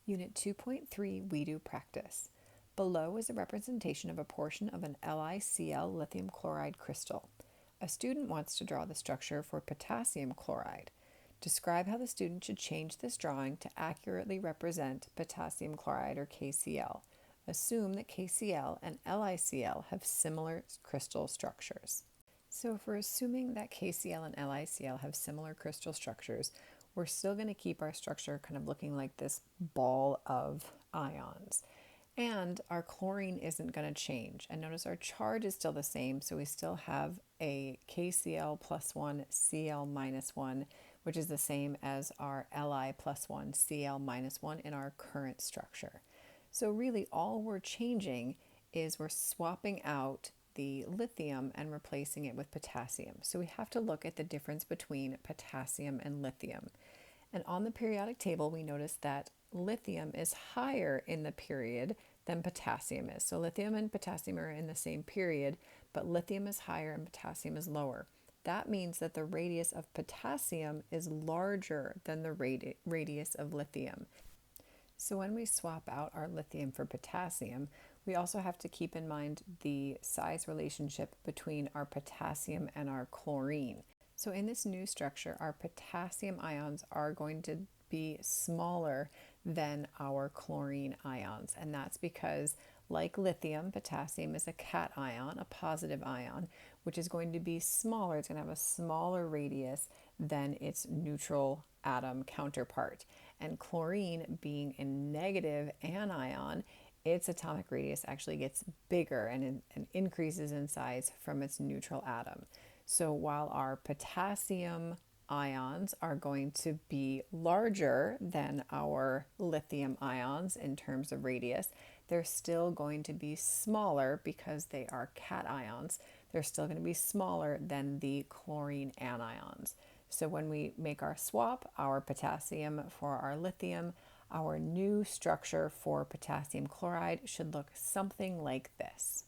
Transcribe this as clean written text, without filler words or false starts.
Unit 2.3, We Do Practice. Below is a representation of a portion of an LiCl lithium chloride crystal. A student wants to draw the structure for potassium chloride. Describe how the student should change this drawing to accurately represent potassium chloride, or KCl. Assume that KCl and LiCl have similar crystal structures. So if we're assuming that KCl and LiCl have similar crystal structures, we're still going to keep our structure kind of looking like this ball of ions. And our chlorine isn't going to change. And notice our charge is still the same, so we still have a KCl plus 1, Cl minus 1, which is the same as our Li plus 1, Cl minus 1 in our current structure. So really all we're changing is we're swapping out the lithium and replacing it with potassium. So we have to look at the difference between potassium and lithium. And on the periodic table, we notice that lithium is higher in the period than potassium is. So lithium and potassium are in the same period, but lithium is higher and potassium is lower. That means that the radius of potassium is larger than the radius of lithium. So when we swap out our lithium for potassium, we also have to keep in mind the size relationship between our potassium and our chlorine. So in this new structure, our potassium ions are going to be smaller than our chlorine ions. And that's because, like lithium, potassium is a cation, a positive ion, which is going to be smaller. It's going to have a smaller radius than its neutral atom counterpart. And chlorine, being a negative anion, its atomic radius actually gets bigger and increases in size from its neutral atom. So while our potassium ions are going to be larger than our lithium ions in terms of radius, they're still going to be smaller because they are cations. They're still going to be smaller than the chlorine anions. So when we make our swap, our potassium for our lithium, our new structure for potassium chloride should look something like this.